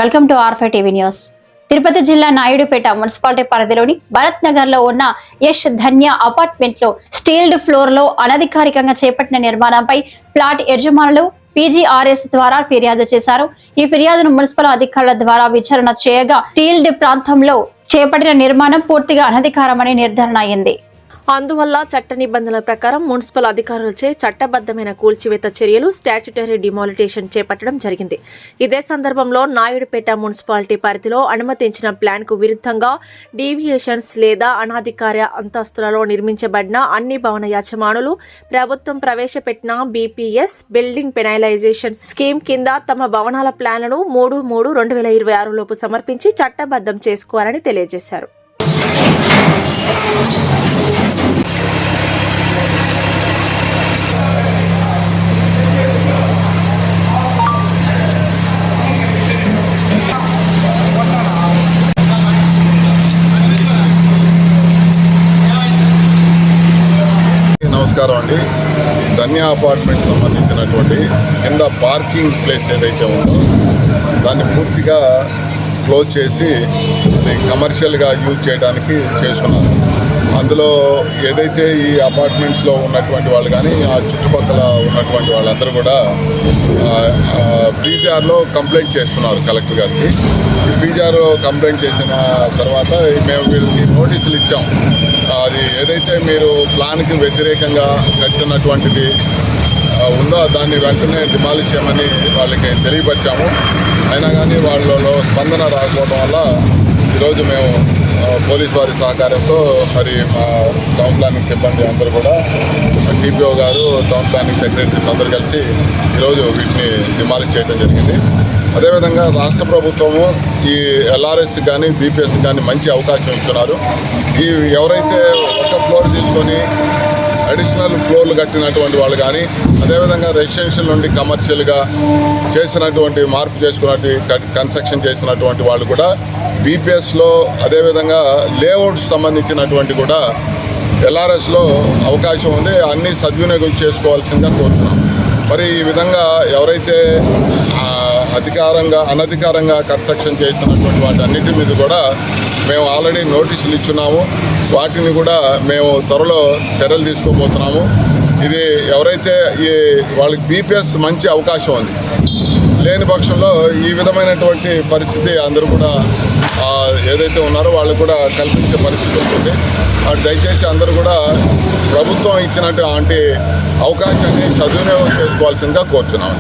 Welcome to R five TV news. Tirupati జిల్లా Naidupeta municipality పరిధిలోని భరత్ నగర్ లో ఉన్న యశ్ ధన్య అపార్ట్మెంట్ లో స్టీల్డ్ ఫ్లోర్ లో అనధికారికంగా చేపట్టిన నిర్మాణంపై ఫ్లాట్ యజమానులు PGRS ద్వారా ఫిర్యాదు చేశారు. ఈ ఫిర్యాదును మున్సిపల్ అధికారుల ద్వారా విచారణ చేయగా స్టీల్డ్ ప్రాంతంలో చేపట్టిన నిర్మాణం పూర్తిగా అనధికారమని నిర్ధారణ అయింది. అందువల్ల చట్ట నిబంధనల ప్రకారం మున్సిపల్ అధికారులచే చట్టబద్ధమైన కూల్చివేత చర్యలు స్టాట్యుటరీ డిమాలిటేషన్ చేపట్టడం జరిగింది. ఇదే సందర్భంలో నాయుడుపేట మున్సిపాలిటీ పరిధిలో అనుమతించిన ప్లాన్ కు విరుద్ధంగా డీవియేషన్స్ లేదా అనాధికార అంతస్తులలో నిర్మించబడిన అన్ని భవన యజమానులు ప్రభుత్వం ప్రవేశపెట్టిన BPS బిల్డింగ్ పెనలైజేషన్ స్కీమ్ కింద తమ భవనాల ప్లాన్లను 3/3/2026 లోపు సమర్పించి చట్టబద్ధం చేసుకోవాలని తెలియజేశారు. నమస్కారం అండి. ధన్య అపార్ట్మెంట్ సంబంధించినటువంటి కింద పార్కింగ్ ప్లేస్ ఏదైతే ఉందో దాన్ని పూర్తిగా క్లోజ్ చేసి అది కమర్షియల్గా యూజ్ చేయడానికి చేస్తున్నారు. అందులో ఏదైతే ఈ అపార్ట్మెంట్స్లో ఉన్నటువంటి వాళ్ళు కానీ ఆ చుట్టుపక్కల ఉన్నటువంటి వాళ్ళందరూ కూడా PGRలో కంప్లైంట్ చేస్తున్నారు కలెక్టర్ గారికి. ఈ PGR కంప్లైంట్ చేసిన తర్వాత మేము వీళ్ళకి నోటీసులు ఇచ్చాం. అది ఏదైతే మీరు ప్లాన్కి వ్యతిరేకంగా కట్టినటువంటిది ఉందో దాన్ని వెంటనే డిమాలిష్ చేయమని వాళ్ళకి తెలియపరిచాము. అయినా కానీ వాళ్ళలో స్పందన రాకపోవడం వల్ల ఈరోజు మేము పోలీసు వారి సహకారంతో మరి మా టౌన్ ప్లానింగ్ సిబ్బంది అందరూ కూడా TPO గారు, టౌన్ ప్లానింగ్ సెక్రటరీస్ అందరూ కలిసి ఈరోజు వీటిని డిమాలిష్ చేయడం జరిగింది. అదేవిధంగా రాష్ట్ర ప్రభుత్వము ఈ LRS కానీ BPS కానీ మంచి అవకాశం ఇస్తున్నారు. ఈ ఎవరైతే ఒక ఫ్లోర్ తీసుకొని అడిషనల్ ఫ్లోర్లు కట్టినటువంటి వాళ్ళు కానీ అదేవిధంగా రెసిడెన్షియల్ నుండి కమర్షియల్గా చేసినటువంటి మార్పు చేసుకున్నట్టు కన్స్ట్రక్షన్ చేసినటువంటి వాళ్ళు కూడా BPSలో అదేవిధంగా లేఅవుట్స్ సంబంధించినటువంటి కూడా LRSలో అవకాశం ఉంది. అన్నీ సద్వినియోగం చేసుకోవాల్సిందిగా కోరుతున్నాం. మరి ఈ విధంగా ఎవరైతే అనధికారంగా కన్స్ట్రక్షన్ చేసినటువంటి వాటి అన్నిటి మీద కూడా మేము ఆల్రెడీ నోటీసులు ఇచ్చున్నాము. వాటిని కూడా మేము త్వరలో చర్యలు తీసుకోబోతున్నాము. ఇది ఎవరైతే వాళ్ళకి BPS మంచి అవకాశం ఉంది, లేని పక్షంలో ఈ విధమైనటువంటి పరిస్థితి అందరూ కూడా ఏదైతే ఉన్నారో వాళ్ళు కూడా కల్పించే పరిస్థితి ఉంటుంది. దయచేసి అందరూ కూడా ప్రభుత్వం ఇచ్చినటువంటి అవకాశాన్ని సద్వినియోగం చేసుకోవాల్సిందిగా కోరుచున్నాము.